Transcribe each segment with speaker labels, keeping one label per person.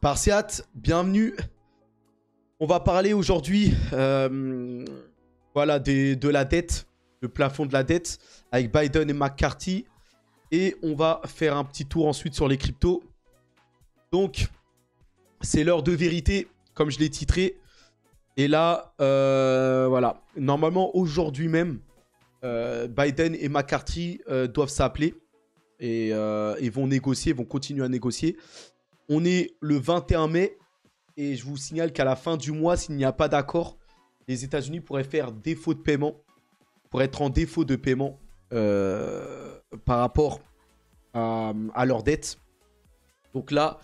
Speaker 1: Spartiate, bienvenue. On va parler aujourd'hui voilà, de la dette, le plafond de la dette avec Biden et McCarthy. Et on va faire un petit tour ensuite sur les cryptos. Donc, c'est l'heure de vérité, comme je l'ai titré. Et là, voilà. Normalement, aujourd'hui même, Biden et McCarthy doivent s'appeler. Et vont négocier, vont continuer à négocier. On est le 21 mai. Et je vous signale qu'à la fin du mois, s'il n'y a pas d'accord, les États-Unis pourraient faire défaut de paiement. Pourraient être en défaut de paiement par rapport à leur dette. Donc là,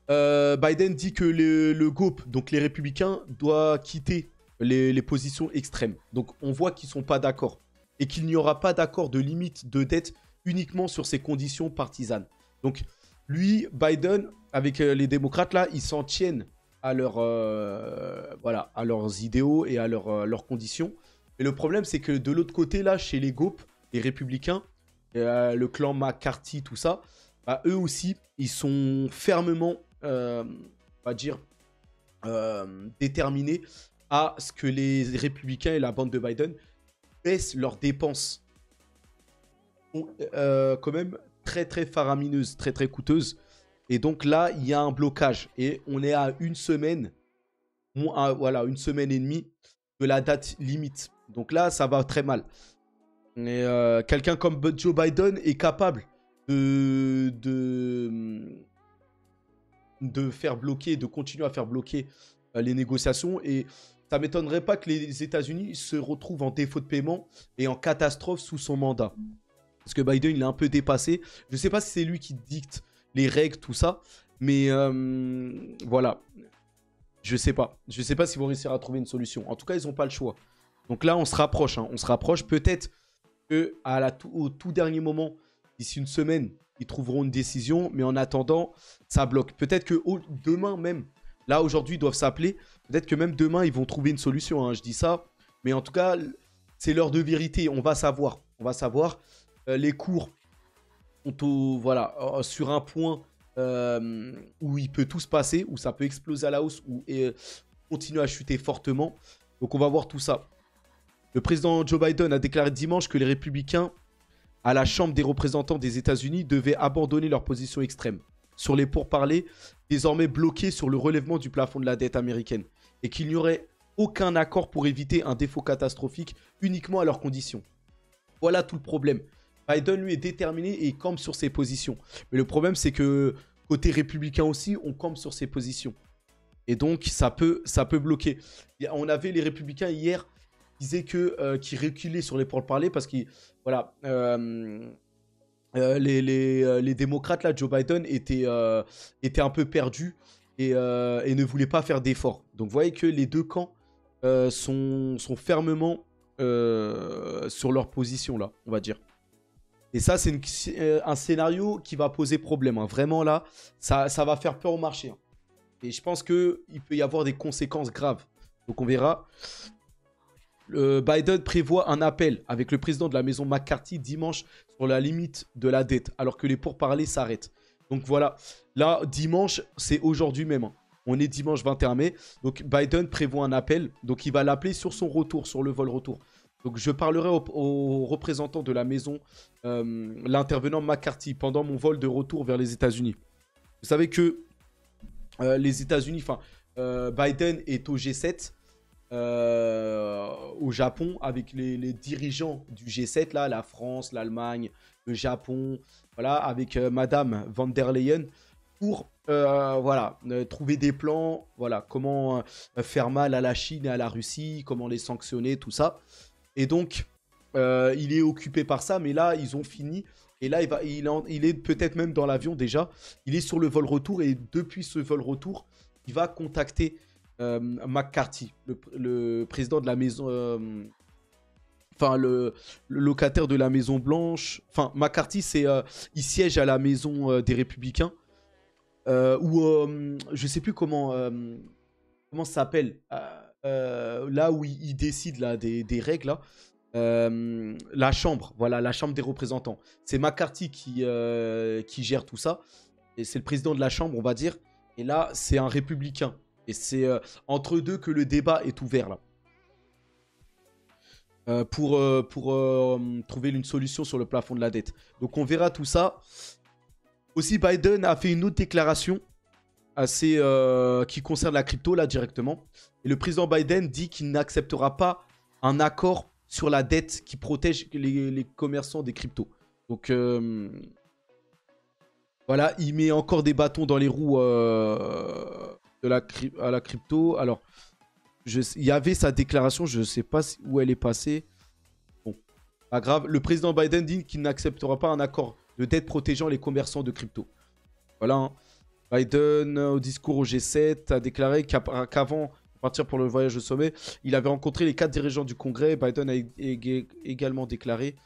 Speaker 1: Biden dit que le GOP, donc les républicains, doit quitter les positions extrêmes. Donc on voit qu'ils ne sont pas d'accord. Et qu'il n'y aura pas d'accord de limite de dette uniquement sur ces conditions partisanes. Donc lui, Biden, avec les démocrates, là, ils s'en tiennent à, voilà, à leurs idéaux et à leurs conditions. Mais le problème, c'est que de l'autre côté, là, chez les GOP, les républicains, le clan McCarthy, tout ça, bah, eux aussi, ils sont fermement, on va dire, déterminés à ce que les républicains et la bande de Biden baissent leurs dépenses. Quand même très très faramineuses, très très coûteuses. Et donc là, il y a un blocage. Et on est à une semaine, voilà, une semaine et demie de la date limite. Donc là, ça va très mal. Et quelqu'un comme Joe Biden est capable de faire bloquer, de continuer à faire bloquer les négociations. Et ça ne m'étonnerait pas que les États-Unis se retrouvent en défaut de paiement et en catastrophe sous son mandat. Parce que Biden, il est un peu dépassé. Je ne sais pas si c'est lui qui dicte les règles, tout ça. Mais voilà. Je ne sais pas. Je ne sais pas s'ils vont réussir à trouver une solution. En tout cas, ils n'ont pas le choix. Donc là, on se rapproche. Hein. On se rapproche. Peut-être qu'au tout dernier moment, d'ici une semaine, ils trouveront une décision. Mais en attendant, ça bloque. Peut-être que demain même, là, aujourd'hui, ils doivent s'appeler. Peut-être que même demain, ils vont trouver une solution. Hein. Je dis ça. Mais en tout cas, c'est l'heure de vérité. On va savoir. On va savoir. Les cours sont voilà, sur un point où il peut tout se passer, où ça peut exploser à la hausse, ou continuer à chuter fortement. Donc on va voir tout ça. Le président Joe Biden a déclaré dimanche que les républicains à la Chambre des représentants des États-Unis devaient abandonner leur position extrême sur les pourparlers désormais bloqués sur le relèvement du plafond de la dette américaine et qu'il n'y aurait aucun accord pour éviter un défaut catastrophique uniquement à leurs conditions. Voilà tout le problème. Biden, lui, est déterminé et campe sur ses positions. Mais le problème, c'est que côté républicain aussi, on campe sur ses positions. Et donc, ça peut bloquer. On avait les républicains hier qui disaient qu'ils reculaient sur les pourparlers parce que voilà, les démocrates, là, Joe Biden, étaient un peu perdus et ne voulaient pas faire d'efforts. Donc, vous voyez que les deux camps sont fermement sur leur position, là, on va dire. Et ça, c'est un scénario qui va poser problème. Hein. Vraiment, là, ça va faire peur au marché. Hein. Et je pense qu'il peut y avoir des conséquences graves. Donc, on verra. Biden prévoit un appel avec le président de la maison McCarthy dimanche sur la limite de la dette, alors que les pourparlers s'arrêtent. Donc, voilà. Là, dimanche, c'est aujourd'hui même. Hein. On est dimanche 21 mai. Donc, Biden prévoit un appel. Donc, il va l'appeler sur son retour, sur le vol retour. Donc, je parlerai aux représentants de la maison, l'intervenant McCarthy, pendant mon vol de retour vers les États-Unis. Vous savez que les États-Unis, Biden est au G7, au Japon, avec les dirigeants du G7, là, la France, l'Allemagne, le Japon, voilà, avec Madame van der Leyen, pour voilà, trouver des plans, voilà, comment faire mal à la Chine et à la Russie, comment les sanctionner, tout ça. Et donc, il est occupé par ça, mais là, ils ont fini. Et là, il est peut-être même dans l'avion déjà. Il est sur le vol retour et depuis ce vol retour, il va contacter McCarthy, le président de la maison... le locataire de la Maison Blanche. Enfin, McCarthy, il siège à la maison des Républicains. Je sais plus comment ça s'appelle. Là où il décide là, des règles, là. La chambre, voilà, la chambre des représentants. C'est McCarthy qui gère tout ça. Et c'est le président de la chambre, on va dire. Et là, c'est un républicain. Et c'est entre deux que le débat est ouvert là. Pour trouver une solution sur le plafond de la dette. Donc on verra tout ça. Aussi, Biden a fait une autre déclaration assez, qui concerne la crypto là directement. Et le président Biden dit qu'il n'acceptera pas un accord sur la dette qui protège les commerçants des cryptos. Donc voilà, il met encore des bâtons dans les roues à la crypto. Alors, il y avait sa déclaration, je ne sais pas où elle est passée. Bon, pas grave. Le président Biden dit qu'il n'acceptera pas un accord de dette protégeant les commerçants de crypto. Voilà. Hein. Biden, au discours au G7, a déclaré qu'avant de partir pour le voyage au sommet, il avait rencontré les 4 dirigeants du Congrès. Biden a également déclaré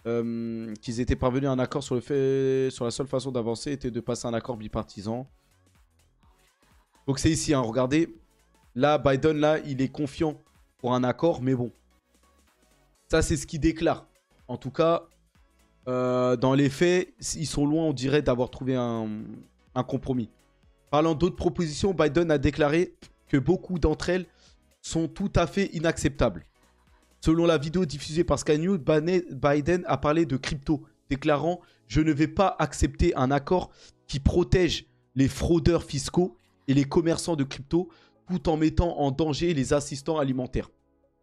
Speaker 1: qu'ils étaient parvenus à un accord sur la seule façon d'avancer était de passer un accord bipartisan. Donc c'est ici, hein, regardez. Là, Biden, là, il est confiant pour un accord, mais bon. Ça, c'est ce qu'il déclare. En tout cas, dans les faits, ils sont loin, on dirait, d'avoir trouvé un compromis. Parlant d'autres propositions, Biden a déclaré que beaucoup d'entre elles sont tout à fait inacceptables. Selon la vidéo diffusée par Sky News, Biden a parlé de crypto, déclarant « Je ne vais pas accepter un accord qui protège les fraudeurs fiscaux et les commerçants de crypto tout en mettant en danger les assistants alimentaires. »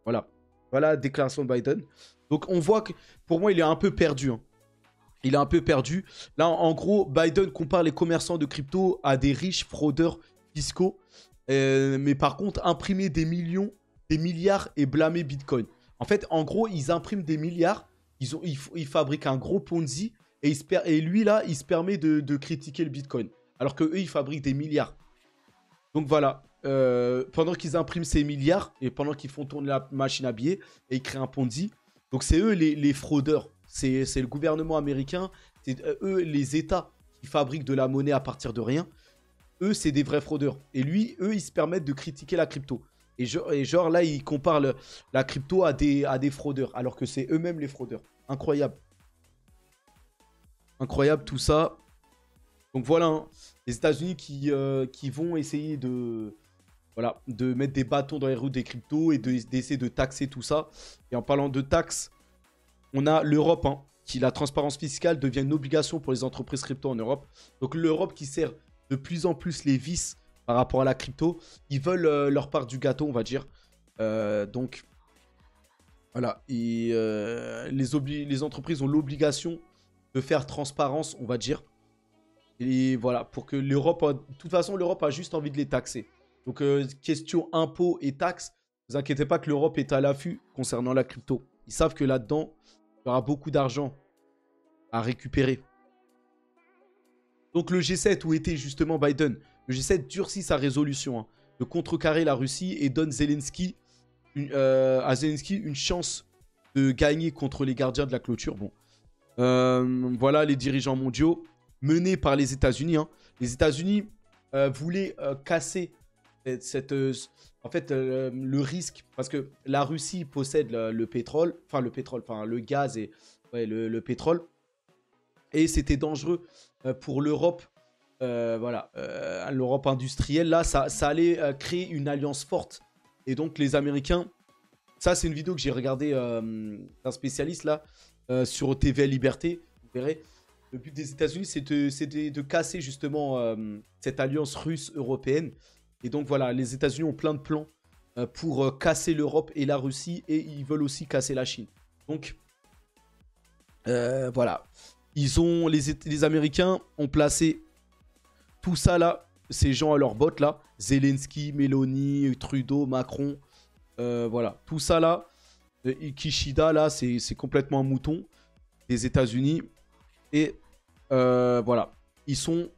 Speaker 1: Voilà. Voilà la déclaration de Biden. Donc on voit que pour moi il est un peu perdu. Hein. Il est un peu perdu. Là en gros Biden compare les commerçants de crypto à des riches fraudeurs fiscaux. Mais par contre imprimer des millions, des milliards et blâmer Bitcoin. En fait en gros ils impriment des milliards. Ils fabriquent un gros Ponzi. Et lui là il se permet de critiquer le Bitcoin. Alors que eux ils fabriquent des milliards. Donc voilà. Pendant qu'ils impriment ces milliards et pendant qu'ils font tourner la machine à billets et ils créent un Ponzi. Donc c'est eux les fraudeurs. C'est le gouvernement américain. C'est eux les États qui fabriquent de la monnaie à partir de rien. Eux c'est des vrais fraudeurs. Et eux ils se permettent de critiquer la crypto. Et genre là ils comparent la crypto à des fraudeurs. Alors que c'est eux-mêmes les fraudeurs. Incroyable. Incroyable tout ça. Donc voilà. Hein. Les États-Unis qui vont essayer de mettre des bâtons dans les roues des cryptos et d'essayer de taxer tout ça. Et en parlant de taxes, on a l'Europe, hein, qui la transparence fiscale devient une obligation pour les entreprises crypto en Europe. Donc l'Europe qui sert de plus en plus les vices par rapport à la crypto, ils veulent leur part du gâteau, on va dire. Donc voilà, et, les entreprises ont l'obligation de faire transparence, on va dire. Et voilà, pour que l'Europe, de toute façon, l'Europe a juste envie de les taxer. Donc, question impôts et taxes, ne vous inquiétez pas que l'Europe est à l'affût concernant la crypto. Ils savent que là-dedans, il y aura beaucoup d'argent à récupérer. Donc, le G7, où était justement Biden, le G7 durcit sa résolution hein, de contrecarrer la Russie et donne à Zelensky une chance de gagner contre les gardiens de la clôture. Bon, voilà les dirigeants mondiaux menés par les États-Unis. Hein. Les États-Unis voulaient casser le risque, parce que la Russie possède le pétrole, le gaz et le pétrole, et c'était dangereux pour l'Europe, l'Europe industrielle. Là, ça allait créer une alliance forte, et donc les Américains, ça c'est une vidéo que j'ai regardée d'un spécialiste là, sur TVA Liberté, vous verrez. Le but des États-Unis, c'est de casser justement cette alliance russe-européenne. Et donc voilà, les États-Unis ont plein de plans pour casser l'Europe et la Russie. Et ils veulent aussi casser la Chine. Donc voilà. Les Américains ont placé tout ça là, ces gens à leur botte là. Zelensky, Meloni, Trudeau, Macron. Voilà, tout ça là. Kishida là, c'est complètement un mouton des États-Unis. Et voilà, ils sont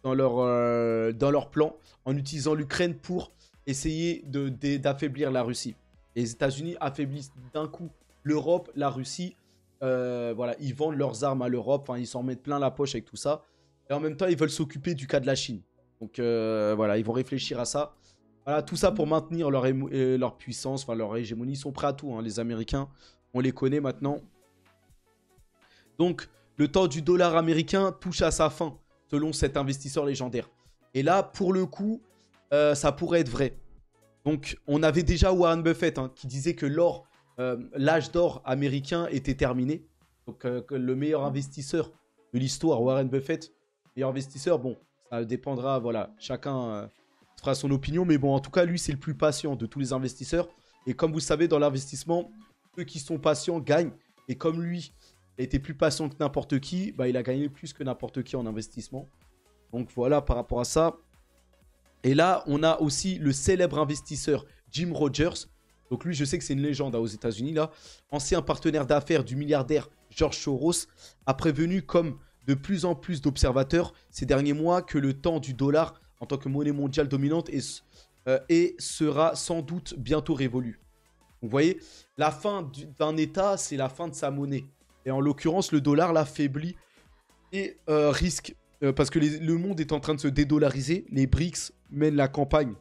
Speaker 1: dans leur plan en utilisant l'Ukraine pour essayer d'affaiblir la Russie. Les États-Unis affaiblissent d'un coup l'Europe, la Russie. Voilà, ils vendent leurs armes à l'Europe. Ils s'en mettent plein la poche avec tout ça. Et en même temps, ils veulent s'occuper du cas de la Chine. Donc voilà, ils vont réfléchir à ça. Voilà, tout ça pour maintenir leur puissance, leur hégémonie. Ils sont prêts à tout, hein, les Américains. On les connaît maintenant. Donc, le temps du dollar américain touche à sa fin, selon cet investisseur légendaire. Et là, pour le coup, ça pourrait être vrai. Donc, on avait déjà Warren Buffett qui disait que l'âge d'or américain était terminé. Donc, que le meilleur investisseur de l'histoire, Warren Buffett, meilleur investisseur, bon, ça dépendra, voilà, chacun fera son opinion. Mais bon, en tout cas, lui, c'est le plus patient de tous les investisseurs. Et comme vous savez, dans l'investissement, ceux qui sont patients gagnent. Et comme lui a été plus patient que n'importe qui, bah, il a gagné plus que n'importe qui en investissement. Donc voilà par rapport à ça. Et là, on a aussi le célèbre investisseur Jim Rogers. Donc lui, je sais que c'est une légende aux États-Unis là. Ancien partenaire d'affaires du milliardaire George Soros, a prévenu comme de plus en plus d'observateurs ces derniers mois que le temps du dollar en tant que monnaie mondiale dominante sera sans doute bientôt révolu. Vous voyez, la fin d'un État, c'est la fin de sa monnaie. Et en l'occurrence, le dollar l'affaiblit et risque, parce que le monde est en train de se dédollariser. Les BRICS mènent la campagne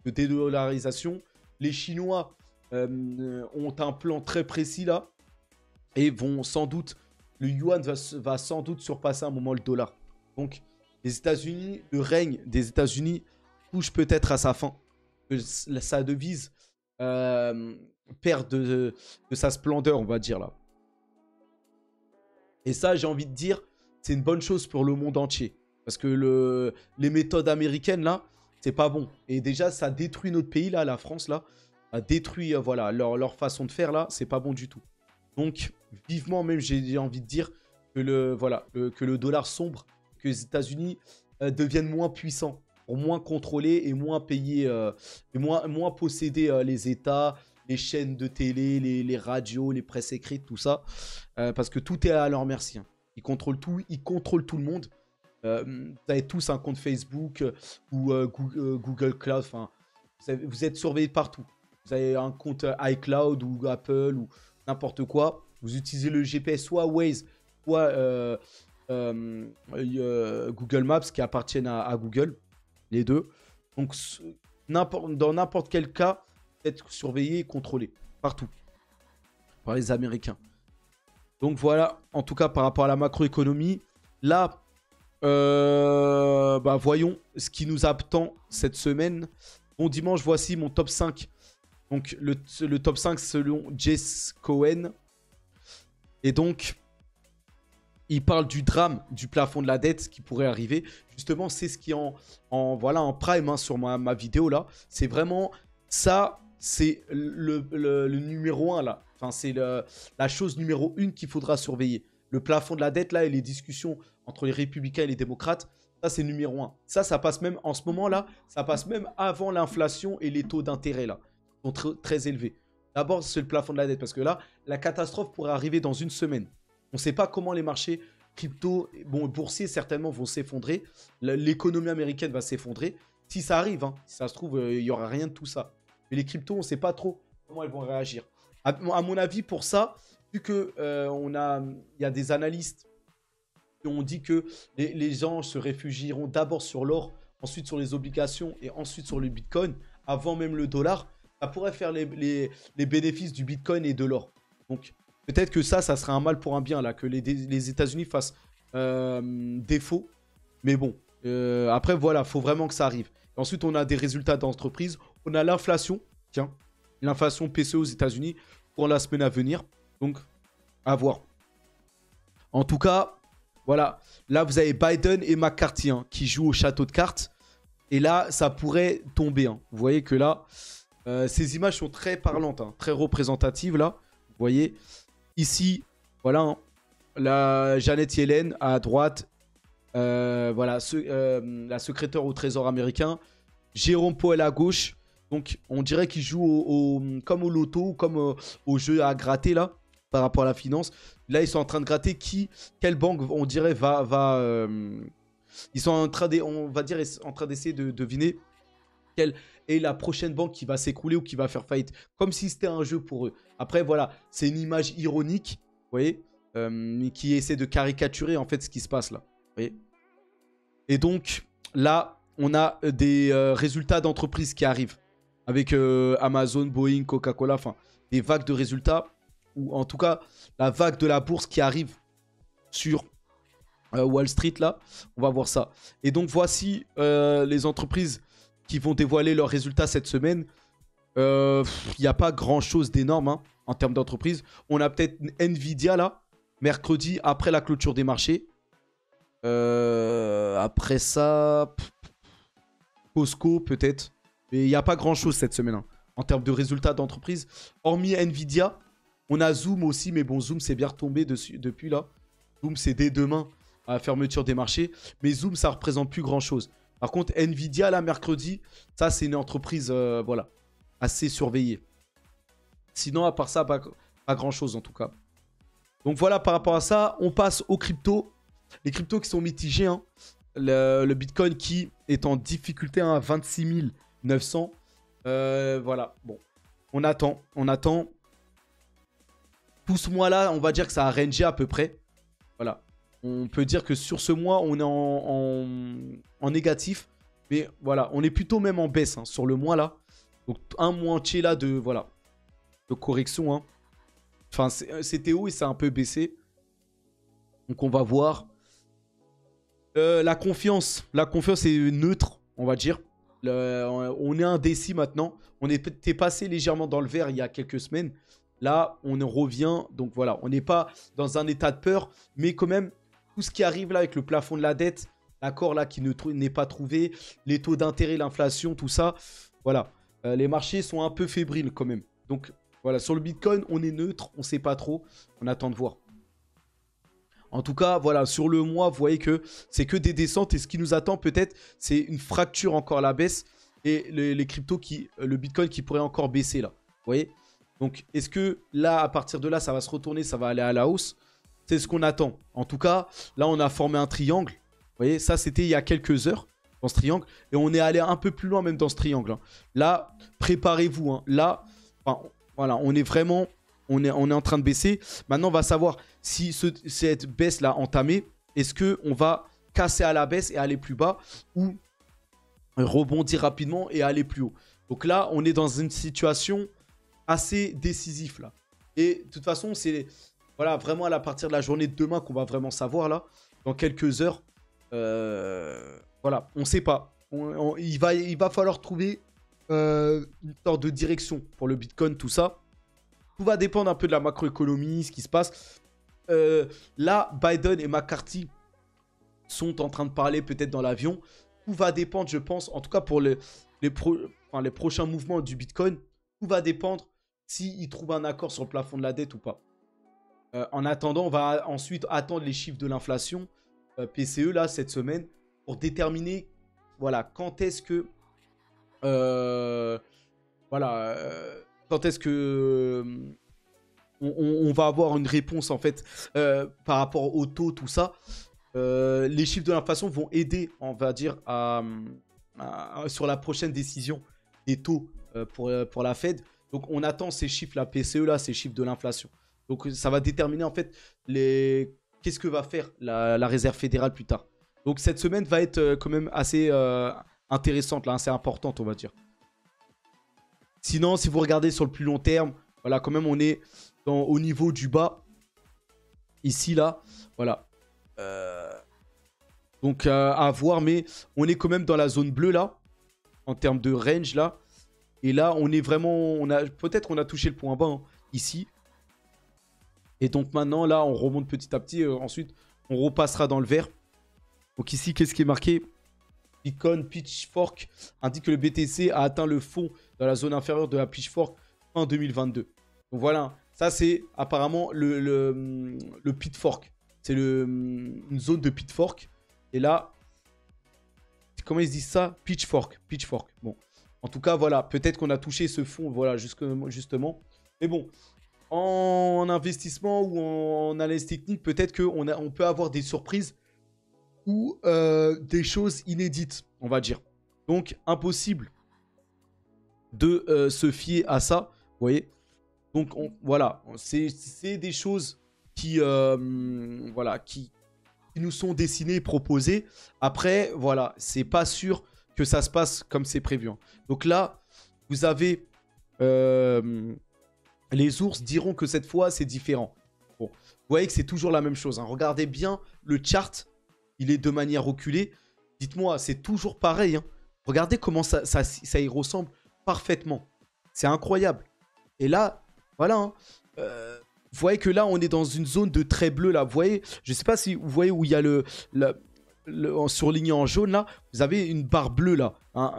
Speaker 1: de dédollarisation. Les Chinois ont un plan très précis là. Et vont sans doute, le yuan va sans doute surpasser à un moment le dollar. Donc, les États-Unis, le règne des États-Unis touche peut-être à sa fin. Que sa devise perd de sa splendeur, on va dire là. Et ça, j'ai envie de dire, c'est une bonne chose pour le monde entier. Parce que les méthodes américaines, là, c'est pas bon. Et déjà, ça détruit notre pays, là, la France, là. Ça détruit, voilà, leur façon de faire, là. C'est pas bon du tout. Donc, vivement, même, j'ai envie de dire que le dollar sombre, que les États-Unis deviennent moins puissants, pour moins contrôler et moins payer, et moins posséder les États, les chaînes de télé, les radios, les presses écrites, tout ça. Parce que tout est à leur merci. Ils contrôlent tout, ils contrôlent tout le monde. Vous avez tous un compte Facebook ou Google Cloud. Enfin, vous êtes surveillés partout. Vous avez un compte iCloud ou Apple ou n'importe quoi. Vous utilisez le GPS, soit Waze, soit Google Maps qui appartiennent à Google. Les deux. Donc, dans n'importe quel cas, vous êtes surveillé et contrôlé. Partout. Par les Américains. Donc voilà, en tout cas par rapport à la macroéconomie. Là, voyons ce qui nous attend cette semaine. Bon dimanche, voici mon top 5. Donc le top 5 selon Jess Cohen. Et donc, il parle du drame du plafond de la dette qui pourrait arriver. Justement, c'est ce qui est en prime sur ma vidéo là. C'est vraiment ça, c'est le numéro 1 là. Enfin, c'est la chose numéro 1 qu'il faudra surveiller. Le plafond de la dette là et les discussions entre les républicains et les démocrates, ça c'est numéro 1. Ça passe même en ce moment là, ça passe même avant l'inflation et les taux d'intérêt là. Ils sont très élevés. D'abord, c'est le plafond de la dette parce que là, la catastrophe pourrait arriver dans une semaine. On ne sait pas comment les marchés crypto, boursiers certainement vont s'effondrer. L'économie américaine va s'effondrer. Si ça arrive, si ça se trouve, il n'y aura rien de tout ça. Mais les cryptos, on ne sait pas trop comment elles vont réagir. À mon avis, pour ça, vu qu'il y a des analystes qui ont dit que les gens se réfugieront d'abord sur l'or, ensuite sur les obligations et ensuite sur le Bitcoin, avant même le dollar, ça pourrait faire les bénéfices du Bitcoin et de l'or. Donc, peut-être que ça sera un mal pour un bien, là, que les États-Unis fassent défaut. Mais bon, après, voilà, il faut vraiment que ça arrive. Et ensuite, on a des résultats d'entreprise. On a l'inflation, tiens, l'inflation PCE aux États-Unis pour la semaine à venir. Donc, à voir. En tout cas, voilà. Là, vous avez Biden et McCarthy qui jouent au château de cartes. Et là, ça pourrait tomber. Vous voyez que là, ces images sont très parlantes, très représentatives, là. Vous voyez, ici, voilà, la Janet Yellen à droite. Voilà, la secrétaire au Trésor américain. Jérôme Powell à gauche. Donc, on dirait qu'ils jouent comme au loto, comme au jeu à gratter, là, par rapport à la finance. Là, ils sont en train de gratter quelle banque, on dirait, ils sont en train d'essayer de deviner quelle est la prochaine banque qui va s'écrouler ou qui va faire faillite. Comme si c'était un jeu pour eux. Après, voilà, c'est une image ironique, vous voyez, qui essaie de caricaturer, en fait, ce qui se passe là. Vous voyez. Et donc, là, on a des résultats d'entreprises qui arrivent. Avec Amazon, Boeing, Coca-Cola, enfin, des vagues de résultats. Ou en tout cas, la vague de la bourse qui arrive sur Wall Street là. On va voir ça. Et donc voici les entreprises qui vont dévoiler leurs résultats cette semaine. Il n'y a pas grand chose d'énorme hein, en termes d'entreprise. On a peut-être Nvidia là, mercredi après la clôture des marchés. Après ça, Costco peut-être. Mais il n'y a pas grand chose cette semaine hein, en termes de résultats d'entreprise. Hormis Nvidia, on a Zoom aussi. Mais bon, Zoom c'est bien retombé dessus, depuis là. Zoom c'est dès demain à la fermeture des marchés. Mais Zoom ça représente plus grand chose. Par contre, Nvidia là mercredi, ça c'est une entreprise voilà, assez surveillée. Sinon, à part ça, pas grand chose en tout cas. Donc voilà, par rapport à ça, on passe aux cryptos. Les cryptos qui sont mitigés. Hein. Le Bitcoin qui est en difficulté hein, à 26 900. Voilà, bon. On attend. Tout ce mois-là, on va dire que ça a rangé à peu près. Voilà. On peut dire que sur ce mois, on est en négatif. Mais voilà, on est plutôt même en baisse hein, sur le mois là. Donc un mois entier là de, voilà, de correction. Hein. Enfin, c'était haut et ça a un peu baissé. Donc on va voir. La confiance est neutre, on va dire. On est indécis maintenant. On était passé légèrement dans le vert il y a quelques semaines. Là, on en revient. Donc voilà, on n'est pas dans un état de peur. Mais quand même, tout ce qui arrive là avec le plafond de la dette, l'accord là qui n'est pas trouvé, les taux d'intérêt, l'inflation, tout ça. Voilà, les marchés sont un peu fébriles quand même. Donc voilà, sur le Bitcoin, on est neutre. On ne sait pas trop. On attend de voir. En tout cas, voilà, sur le mois, vous voyez que c'est que des descentes. Et ce qui nous attend peut-être, c'est une fracture encore à la baisse. Et les cryptos, le Bitcoin qui pourrait encore baisser là. Vous voyez? Donc, est-ce que là, à partir de là, ça va se retourner, ça va aller à la hausse? C'est ce qu'on attend. En tout cas, là, on a formé un triangle. Vous voyez, ça, c'était il y a quelques heures dans ce triangle. Et on est allé un peu plus loin même dans ce triangle. Hein. Là, préparez-vous. Hein. Là, enfin, voilà, on est vraiment... On est en train de baisser. Maintenant, on va savoir si cette baisse-là entamée, est-ce qu'on va casser à la baisse et aller plus bas ou rebondir rapidement et aller plus haut. Donc là, on est dans une situation assez décisive là. Et de toute façon, c'est voilà, vraiment à partir de la journée de demain qu'on va vraiment savoir là. Dans quelques heures, voilà, on ne sait pas. Il va falloir trouver une sorte de direction pour le Bitcoin, tout ça. Tout va dépendre un peu de la macroéconomie, ce qui se passe. Là, Biden et McCarthy sont en train de parler peut-être dans l'avion. Tout va dépendre, je pense, en tout cas pour les prochains mouvements du Bitcoin. Tout va dépendre s'ils trouvent un accord sur le plafond de la dette ou pas. En attendant, on va ensuite attendre les chiffres de l'inflation PCE là cette semaine pour déterminer voilà, quand est-ce que... quand est-ce que on va avoir une réponse en fait par rapport au taux, tout ça. Les chiffres de l'inflation vont aider, on va dire, sur la prochaine décision des taux pour la Fed. Donc on attend ces chiffres, la PCE là, ces chiffres de l'inflation. Donc ça va déterminer en fait qu'est-ce que va faire la Réserve fédérale plus tard. Donc cette semaine va être quand même assez intéressante, là, assez importante, on va dire. Sinon, si vous regardez sur le plus long terme, voilà, quand même, on est au niveau du bas. Ici, là, voilà. Donc, à voir, mais on est quand même dans la zone bleue, là, en termes de range, là. Et là, on est vraiment... Peut-être qu'on a touché le point bas, hein, ici. Et donc, maintenant, là, on remonte petit à petit. Ensuite, on repassera dans le vert. Donc, ici, qu'est-ce qui est marqué ? Bitcoin Pitchfork indique que le BTC a atteint le fond dans la zone inférieure de la Pitchfork en 2022. Donc voilà, ça c'est apparemment le Pitchfork. C'est une zone de Pitchfork. Et là, comment ils se disent ça? Pitchfork. Bon, en tout cas, voilà, peut-être qu'on a touché ce fond, voilà, justement. Mais bon, en investissement ou en analyse technique, peut-être qu'on peut avoir des surprises ou des choses inédites, on va dire. Donc, impossible de se fier à ça, vous voyez. Donc, voilà, c'est des choses qui nous sont dessinées et proposées. Après, voilà, c'est pas sûr que ça se passe comme c'est prévu. Hein. Donc là, vous avez... les ours diront que cette fois, c'est différent. Bon, vous voyez que c'est toujours la même chose. Hein. Regardez bien le chart il est de manière reculée. Dites-moi, c'est toujours pareil. Hein. Regardez comment ça y ressemble parfaitement. C'est incroyable. Et là, voilà. Hein, vous voyez que là, on est dans une zone de trait bleu. Là, vous voyez, je ne sais pas si vous voyez où il y a en surligné en jaune. Là, vous avez une barre bleue là. Hein,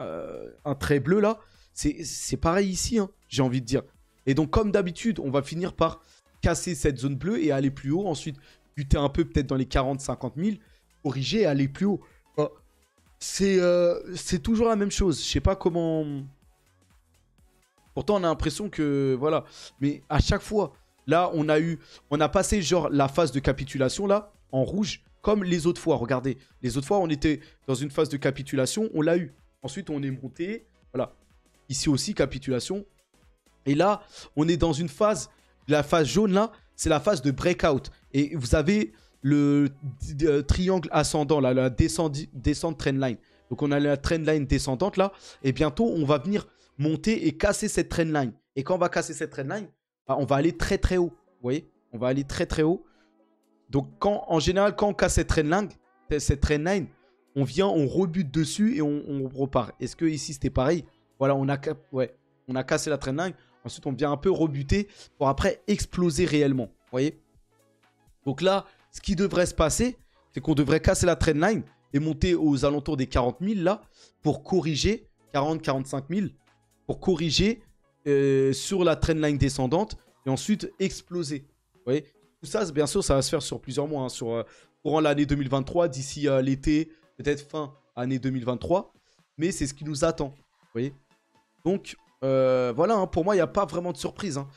Speaker 1: un trait bleu là. C'est pareil ici, hein, j'ai envie de dire. Et donc, comme d'habitude, on va finir par casser cette zone bleue et aller plus haut. Ensuite, buter un peu peut-être dans les 40-50 000. Corriger et aller plus haut. C'est toujours la même chose. Je sais pas comment... Pourtant, on a l'impression que... Voilà. Mais à chaque fois, là, on a passé genre la phase de capitulation, là, en rouge, comme les autres fois. Regardez. Les autres fois, on était dans une phase de capitulation. On l'a eu. Ensuite, on est monté. Voilà. Ici aussi, capitulation. Et là, on est dans une phase... La phase jaune, là, c'est la phase de breakout. Et vous avez le triangle ascendant, là, la descente trendline. Donc, on a la trendline descendante, là. Et bientôt, on va venir monter et casser cette trendline. Et quand on va casser cette trendline, bah, on va aller très, très haut. Vous voyez? On va aller très, très haut. Donc, en général, quand on casse cette trendline, on vient, on rebute dessus et on repart. Est-ce que ici, c'était pareil? Voilà, on a cassé la trendline. Ensuite, on vient un peu rebuter pour après exploser réellement. Vous voyez? Donc là, ce qui devrait se passer, c'est qu'on devrait casser la trendline et monter aux alentours des 40 000 là pour corriger 40-45 000 pour corriger sur la trendline descendante et ensuite exploser. Vous voyez? Tout ça, bien sûr, ça va se faire sur plusieurs mois. Hein, sur courant l'année 2023, d'ici l'été, peut-être fin année 2023. Mais c'est ce qui nous attend. Vous voyez? Donc... voilà, hein, pour moi, il n'y a pas vraiment de surprise. Hein.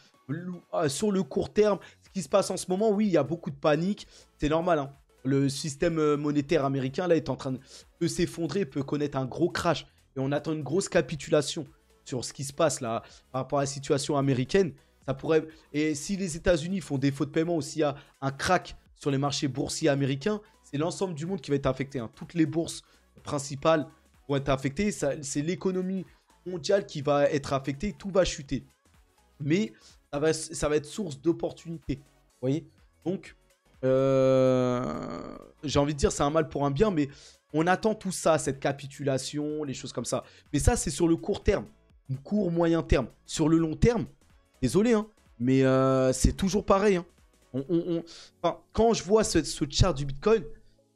Speaker 1: Sur le court terme, ce qui se passe en ce moment, oui, il y a beaucoup de panique. C'est normal. Hein. Le système monétaire américain, là, est en train de s'effondrer, peut connaître un gros crash. Et on attend une grosse capitulation sur ce qui se passe là par rapport à la situation américaine. Ça pourrait... Et si les États-Unis font défaut de paiement ou s'il y a un crack sur les marchés boursiers américains, c'est l'ensemble du monde qui va être affecté. Hein. Toutes les bourses principales vont être affectées. C'est l'économie mondiale qui va être affectée, tout va chuter. Mais ça va être source d'opportunités. Vous voyez? Donc, j'ai envie de dire, c'est un mal pour un bien, mais on attend tout ça, cette capitulation, les choses comme ça. Mais ça, c'est sur le court terme, court, moyen terme. Sur le long terme, désolé, hein, mais c'est toujours pareil. Hein. Enfin, quand je vois ce chart du Bitcoin,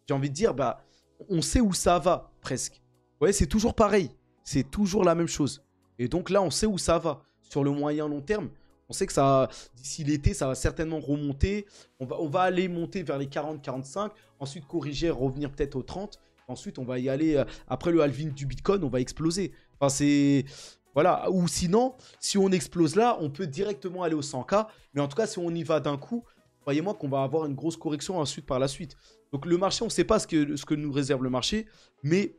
Speaker 1: j'ai envie de dire, bah, on sait où ça va, presque. Vous voyez, c'est toujours pareil. C'est toujours la même chose. Et donc là, on sait où ça va. Sur le moyen long terme, on sait que ça, d'ici l'été, ça va certainement remonter. On va aller monter vers les 40-45. Ensuite, corriger, revenir peut-être aux 30. Ensuite, on va y aller. Après le halving du Bitcoin, on va exploser. Enfin, c'est... Voilà. Ou sinon, si on explose là, on peut directement aller au 100K. Mais en tout cas, si on y va d'un coup, croyez-moi qu'on va avoir une grosse correction ensuite par la suite. Donc le marché, on ne sait pas ce que nous réserve le marché. Mais...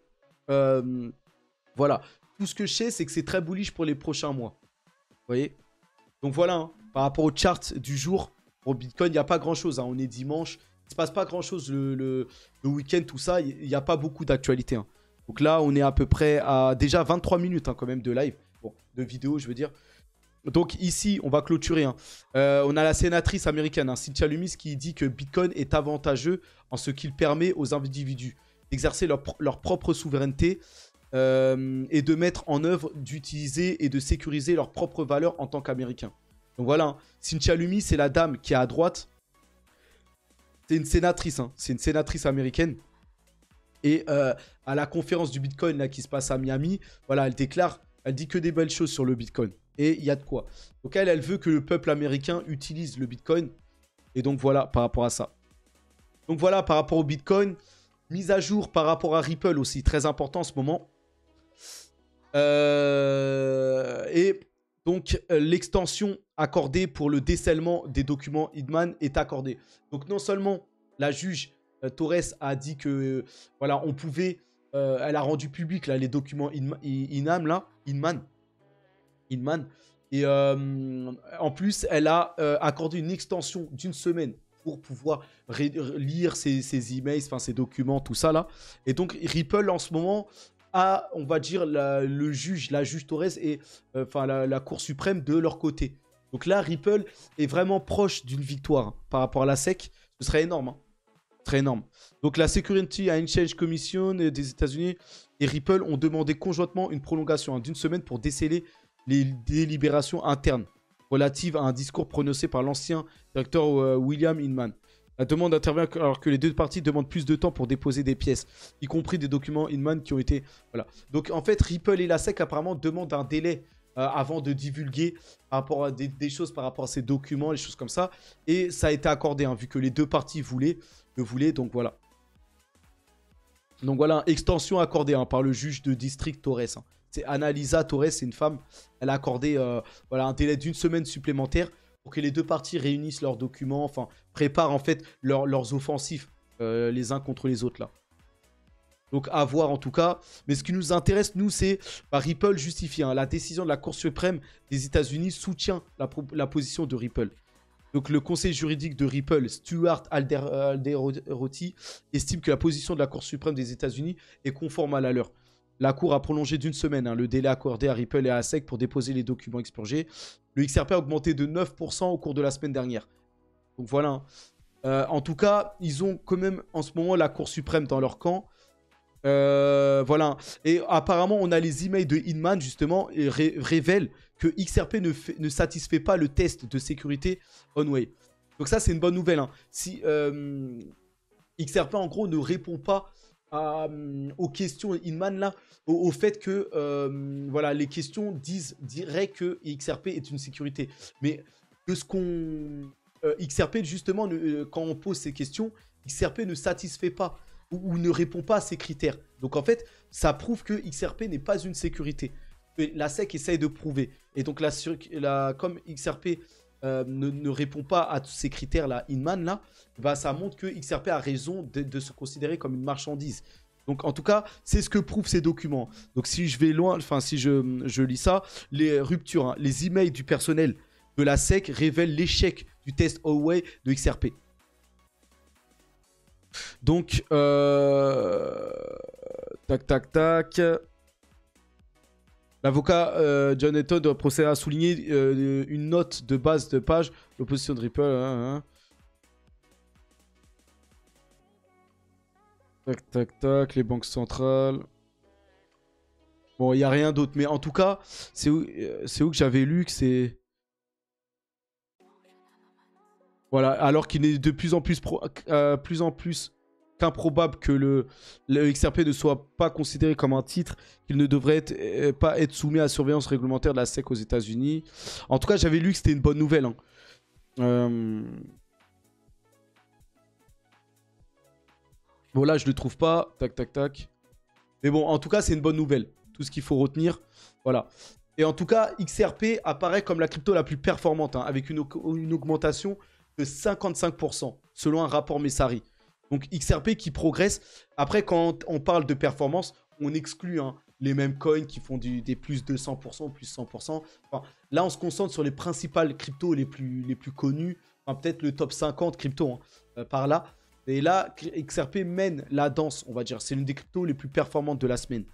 Speaker 1: voilà, tout ce que je sais, c'est que c'est très bullish pour les prochains mois. Vous voyez? Donc voilà, hein, par rapport au chart du jour, pour Bitcoin, il n'y a pas grand-chose. Hein, on est dimanche, il ne se passe pas grand-chose le week-end, tout ça. Il n'y a pas beaucoup d'actualité. Hein. Donc là, on est à peu près à déjà 23 minutes hein, quand même de live. Bon, de vidéo, je veux dire. Donc ici, on va clôturer. Hein. On a la sénatrice américaine, hein, Cynthia Lummis, qui dit que Bitcoin est avantageux en ce qu'il permet aux individus d'exercer leur propre souveraineté et de mettre en œuvre, d'utiliser et de sécuriser leurs propres valeurs en tant qu'Américains. Donc voilà, hein. Cynthia Lummis, c'est la dame qui est à droite. C'est une sénatrice, hein. C'est une sénatrice américaine. Et à la conférence du Bitcoin là, qui se passe à Miami, voilà, elle déclare, elle dit que des belles choses sur le Bitcoin. Et il y a de quoi. Donc elle veut que le peuple américain utilise le Bitcoin. Et donc voilà, par rapport à ça. Donc voilà, par rapport au Bitcoin, mise à jour par rapport à Ripple aussi, très important en ce moment. Et donc, l'extension accordée pour le décèlement des documents Inman est accordée. Donc, non seulement la juge Torres a dit que, voilà, on pouvait... elle a rendu public là, les documents Inman. Et en plus, elle a accordé une extension d'une semaine pour pouvoir lire ces emails, enfin, ces documents, tout ça là. Et donc, Ripple, en ce moment... à, on va dire, la juge Torres et la Cour suprême de leur côté. Donc là, Ripple est vraiment proche d'une victoire hein, par rapport à la SEC. Ce serait énorme. Hein. Très énorme. Donc la Security and Exchange Commission des États-Unis et Ripple ont demandé conjointement une prolongation d'une semaine pour déceler les délibérations internes relatives à un discours prononcé par l'ancien directeur William Inman. La demande intervient alors que les deux parties demandent plus de temps pour déposer des pièces, y compris des documents Inman qui ont été... Voilà. Donc en fait, Ripple et la SEC apparemment demandent un délai avant de divulguer par rapport à des choses par rapport à ces documents, les choses comme ça. Et ça a été accordé, hein, vu que les deux parties le voulaient, donc voilà. Donc voilà, extension accordée hein, par le juge de district Torres. Hein. C'est Annalisa Torres, c'est une femme. Elle a accordé voilà, un délai d'une semaine supplémentaire pour que les deux parties réunissent leurs documents, enfin, préparent en fait leurs offensifs les uns contre les autres là. Donc à voir en tout cas. Mais ce qui nous intéresse, nous, c'est Ripple justifie. Hein, la décision de la Cour suprême des États-Unis soutient la position de Ripple. Donc le conseil juridique de Ripple, Stuart Alderoty, estime que la position de la Cour suprême des États-Unis est conforme à la leur. La Cour a prolongé d'une semaine hein, le délai accordé à Ripple et à la SEC pour déposer les documents expurgés. Le XRP a augmenté de 9% au cours de la semaine dernière. Donc voilà. Hein. En tout cas, ils ont quand même en ce moment la Cour suprême dans leur camp. Voilà. Et apparemment, on a les emails de Inman justement et révèlent que XRP ne satisfait pas le test de sécurité on-way. Donc ça, c'est une bonne nouvelle. Hein. Si XRP, en gros, ne répond pas aux questions Inman, là, au fait que voilà, les questions diraient que XRP est une sécurité. Mais de ce qu'on... XRP, justement, quand on pose ces questions, XRP ne satisfait pas ou ne répond pas à ces critères. Donc en fait, ça prouve que XRP n'est pas une sécurité. Et la SEC essaye de prouver. Et donc comme XRP ne répond pas à tous ces critères-là, Inman, là, bah, ça montre que XRP a raison de se considérer comme une marchandise. Donc en tout cas, c'est ce que prouvent ces documents. Donc si je vais loin, enfin si je lis ça, les ruptures, hein, les emails du personnel de la SEC révèlent l'échec du test Huawei de XRP. Donc, tac. L'avocat John Etton doit procéder à souligner une note de base de page, l'opposition de Ripple. Tac, les banques centrales. Bon, il n'y a rien d'autre. Mais en tout cas, c'est où que j'avais lu que c'est... Voilà, alors qu'il est de plus en plus qu'improbable que le XRP ne soit pas considéré comme un titre, qu'il ne devrait pas être soumis à la surveillance réglementaire de la SEC aux États-Unis. En tout cas, j'avais lu que c'était une bonne nouvelle. Hein. Bon, là, je ne le trouve pas. Tac. Mais bon, en tout cas, c'est une bonne nouvelle. Tout ce qu'il faut retenir. Voilà. Et en tout cas, XRP apparaît comme la crypto la plus performante, hein, avec une augmentation de 55%, selon un rapport Messari. Donc XRP qui progresse. Après, quand on parle de performance, on exclut hein, les mêmes coins qui font des plus 200%, plus 100%. Enfin, là, on se concentre sur les principales cryptos les plus connus. Enfin, peut-être le top 50 cryptos hein, par là. Et là, XRP mène la danse, on va dire. C'est l'une des cryptos les plus performantes de la semaine.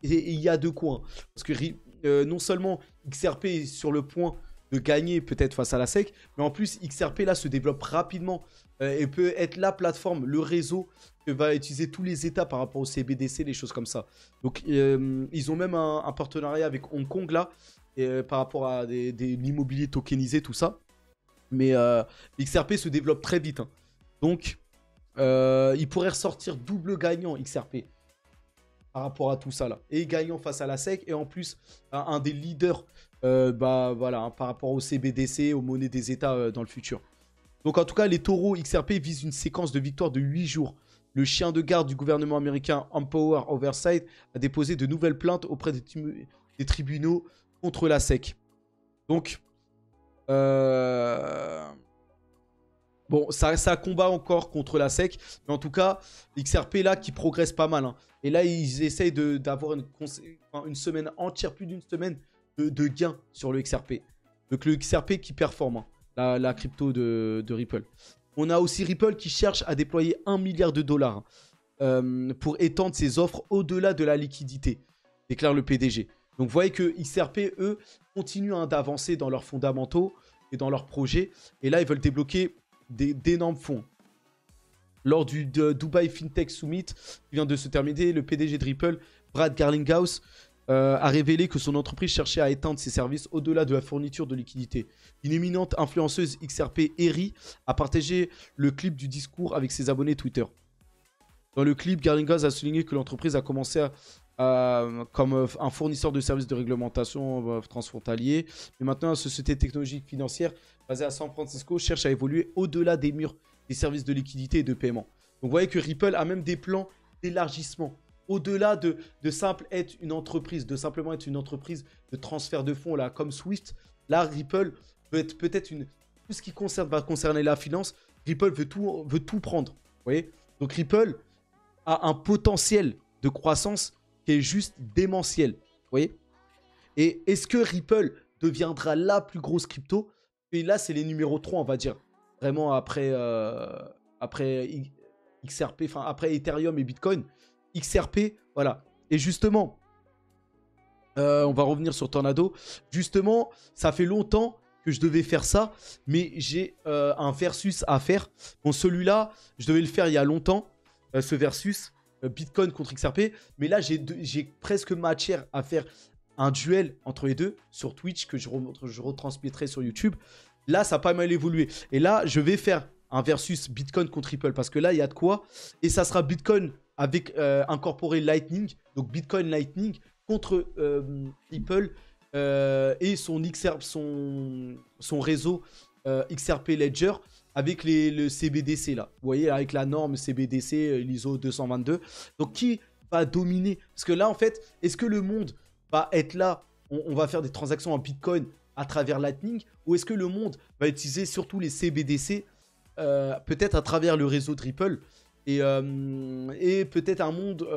Speaker 1: Et il y a de quoi. Hein, parce que non seulement XRP est sur le point de gagner peut-être face à la SEC, mais en plus XRP là se développe rapidement et peut être la plateforme, le réseau que va utiliser tous les États par rapport au CBDC, les choses comme ça. Donc ils ont même un partenariat avec Hong Kong là, par rapport à l'immobilier tokenisé, tout ça. Mais XRP se développe très vite. Hein. Donc il pourrait ressortir double gagnant XRP par rapport à tout ça là. Et gagnant face à la SEC et en plus un des leaders voilà, hein, par rapport au CBDC, aux monnaies des États dans le futur. Donc en tout cas, les taureaux XRP visent une séquence de victoires de 8 jours. Le chien de garde du gouvernement américain Empower Oversight a déposé de nouvelles plaintes auprès des tribunaux contre la SEC. Donc, bon, ça combat encore contre la SEC. Mais en tout cas, XRP là qui progresse pas mal. Hein. Et là, ils essayent d'avoir une semaine entière, plus d'une semaine, de gains sur le XRP. Donc le XRP qui performe, hein, la crypto de Ripple. On a aussi Ripple qui cherche à déployer 1 milliard de dollars pour étendre ses offres au-delà de la liquidité, déclare le PDG. Donc vous voyez que XRP, eux, continuent hein, d'avancer dans leurs fondamentaux et dans leurs projets. Et là, ils veulent débloquer d'énormes fonds. Lors du Dubai FinTech Summit qui vient de se terminer, le PDG de Ripple, Brad Garlinghouse, a révélé que son entreprise cherchait à étendre ses services au-delà de la fourniture de liquidités. Une éminente influenceuse XRP, Eri, a partagé le clip du discours avec ses abonnés Twitter. Dans le clip, Garlinghouse a souligné que l'entreprise a commencé comme un fournisseur de services de réglementation transfrontalier. Mais maintenant, la société technologique financière basée à San Francisco cherche à évoluer au-delà des murs des services de liquidité et de paiement. Donc vous voyez que Ripple a même des plans d'élargissement. Au-delà de simple être une entreprise, de simplement être une entreprise de transfert de fonds là, comme Swift, là Ripple peut être peut-être une... Tout ce qui va concerner la finance, Ripple veut tout prendre. Vous voyez? Donc Ripple a un potentiel de croissance qui est juste démentiel. Vous voyez? Et est-ce que Ripple deviendra la plus grosse crypto? Et là, c'est les numéros 3, on va dire. Vraiment après XRP, enfin après Ethereum et Bitcoin. XRP, voilà. Et justement, on va revenir sur Tornado. Justement, ça fait longtemps que je devais faire ça, mais j'ai un versus à faire. Bon, celui-là, je devais le faire il y a longtemps, ce versus Bitcoin contre XRP. Mais là, j'ai presque matière à faire un duel entre les deux sur Twitch que je retransmettrai sur YouTube. Là, ça a pas mal évolué. Et là, je vais faire un versus Bitcoin contre Ripple parce que là, il y a de quoi. Et ça sera Bitcoin avec incorporé Lightning, donc Bitcoin Lightning contre Ripple et son réseau XRP Ledger avec le CBDC là. Vous voyez, avec la norme CBDC, l'ISO 222. Donc qui va dominer? Parce que là, en fait, est-ce que le monde va être là? On va faire des transactions en Bitcoin à travers Lightning, ou est-ce que le monde va utiliser surtout les CBDC peut-être à travers le réseau de Ripple et peut-être un monde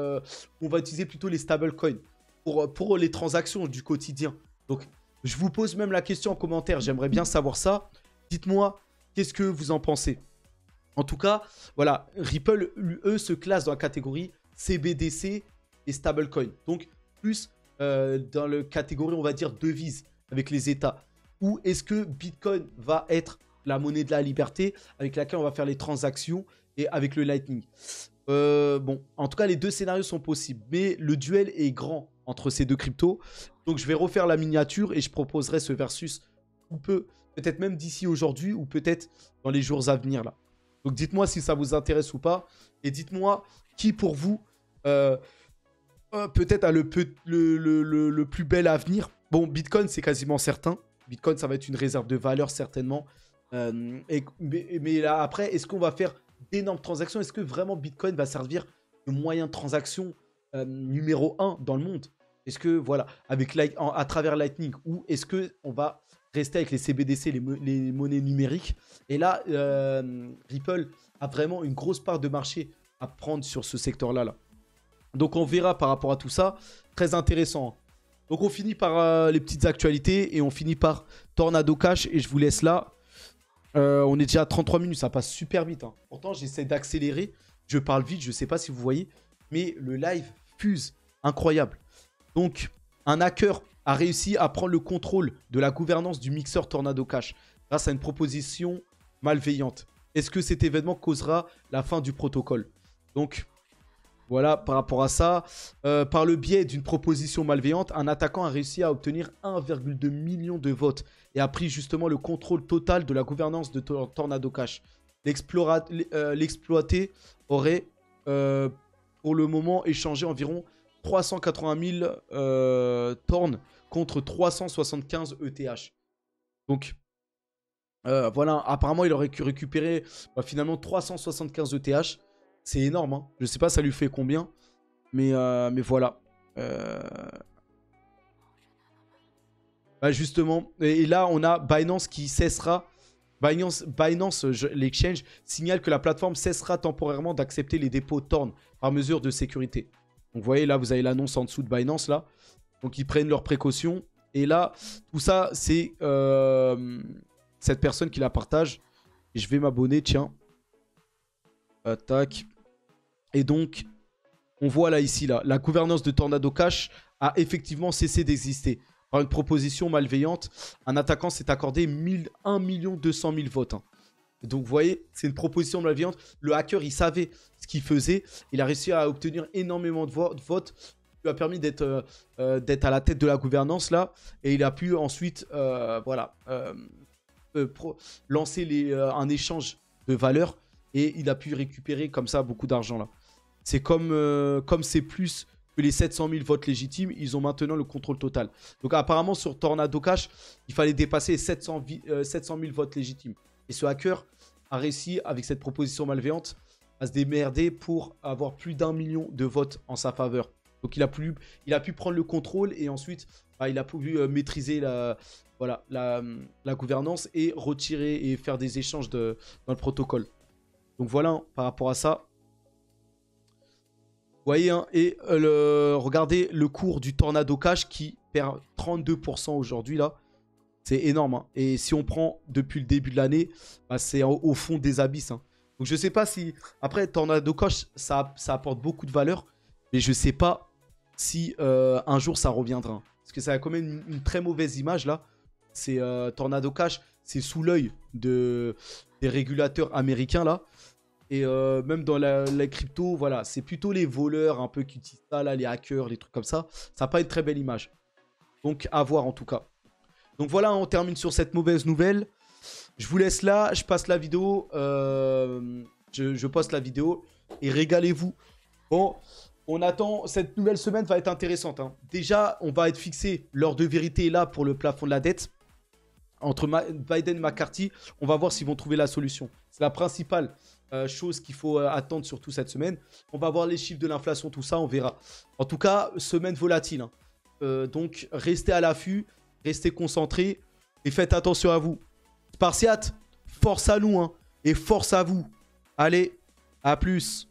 Speaker 1: où on va utiliser plutôt les stablecoins pour les transactions du quotidien. Donc, je vous pose même la question en commentaire. J'aimerais bien savoir ça. Dites-moi, qu'est-ce que vous en pensez? En tout cas, voilà, Ripple, eux, se classent dans la catégorie CBDC et stablecoin. Donc, plus dans la catégorie, on va dire, devise avec les États. Ou est-ce que Bitcoin va être la monnaie de la liberté avec laquelle on va faire les transactions et avec le Lightning? Bon, en tout cas, les deux scénarios sont possibles. Mais le duel est grand entre ces deux cryptos. Donc, je vais refaire la miniature et je proposerai ce versus ou peut-être même d'ici aujourd'hui ou peut-être dans les jours à venir là. Donc, dites-moi si ça vous intéresse ou pas. Et dites-moi qui pour vous peut-être a le plus bel avenir. Bon, Bitcoin, c'est quasiment certain. Bitcoin, ça va être une réserve de valeur certainement. Mais là, après, est-ce qu'on va faire d'énormes transactions? Est-ce que vraiment Bitcoin va servir de moyen de transaction numéro 1 dans le monde? Est-ce que, voilà, à travers Lightning, ou est-ce qu'on va rester avec les CBDC, les monnaies numériques? Et là, Ripple a vraiment une grosse part de marché à prendre sur ce secteur-là. Là. Donc, on verra par rapport à tout ça. Très intéressant. Donc, on finit par les petites actualités et on finit par Tornado Cash. Et je vous laisse là. On est déjà à 33 minutes, ça passe super vite. Hein. Pourtant, j'essaie d'accélérer. Je parle vite, je ne sais pas si vous voyez. Mais le live fuse. Incroyable. Donc, un hacker a réussi à prendre le contrôle de la gouvernance du mixeur Tornado Cash grâce à une proposition malveillante. Est-ce que cet événement causera la fin du protocole? Donc, voilà, par rapport à ça, par le biais d'une proposition malveillante, un attaquant a réussi à obtenir 1,2 million de votes et a pris justement le contrôle total de la gouvernance de Tornado Cash. L'exploité aurait pour le moment échangé environ 380 000 tornes contre 375 ETH. Donc, voilà, apparemment, il aurait récupéré finalement 375 ETH. C'est énorme, hein. Je sais pas ça lui fait combien, mais voilà. Justement, et là on a Binance qui cessera. Binance l'exchange signale que la plateforme cessera temporairement d'accepter les dépôts Torn par mesure de sécurité. Donc vous voyez là, vous avez l'annonce en dessous de Binance là. Donc ils prennent leurs précautions. Et là, tout ça, c'est cette personne qui la partage. Et je vais m'abonner, tiens. Tac. Et donc, on voit là, ici, là, la gouvernance de Tornado Cash a effectivement cessé d'exister. Par une proposition malveillante, un attaquant s'est accordé 1 200 000 votes. Hein. Donc, vous voyez, c'est une proposition malveillante. Le hacker, il savait ce qu'il faisait. Il a réussi à obtenir énormément de votes. Il lui a permis d'être à la tête de la gouvernance, là. Et il a pu ensuite, voilà, lancer un échange de valeurs. Et il a pu récupérer comme ça beaucoup d'argent, là. C'est comme c'est plus que les 700 000 votes légitimes, ils ont maintenant le contrôle total. Donc apparemment sur Tornado Cash, il fallait dépasser les 700 000 votes légitimes. Et ce hacker a réussi, avec cette proposition malveillante, à se démerder pour avoir plus d'1 million de votes en sa faveur. Donc il a pu prendre le contrôle et ensuite bah, il a pu maîtriser la gouvernance et retirer et faire des échanges dans le protocole. Donc voilà, hein, par rapport à ça. Vous voyez, hein, et regardez le cours du Tornado Cash qui perd 32% aujourd'hui là. C'est énorme. Hein. Et si on prend depuis le début de l'année, bah, c'est au fond des abysses. Hein. Donc je sais pas si... Après, Tornado Cash, ça apporte beaucoup de valeur. Mais je sais pas si un jour ça reviendra. Hein. Parce que ça a quand même une très mauvaise image là. C'est Tornado Cash, c'est sous l'œil des régulateurs américains là. Et même dans la crypto, voilà, c'est plutôt les voleurs un peu qui utilisent ça, là, les hackers, les trucs comme ça. Ça n'a pas une très belle image. Donc, à voir en tout cas. Donc voilà, on termine sur cette mauvaise nouvelle. Je vous laisse là, je passe la vidéo. Je poste la vidéo et régalez-vous. Bon, on attend, cette nouvelle semaine va être intéressante. Hein. Déjà, on va être fixé, l'heure de vérité est là pour le plafond de la dette. Entre Biden et McCarthy, on va voir s'ils vont trouver la solution. C'est la principale chose qu'il faut attendre surtout cette semaine. On va voir les chiffres de l'inflation, tout ça, on verra. En tout cas, semaine volatile. Hein. Donc, restez à l'affût, restez concentrés et faites attention à vous. Spartiate, force à nous hein, et force à vous. Allez, à plus.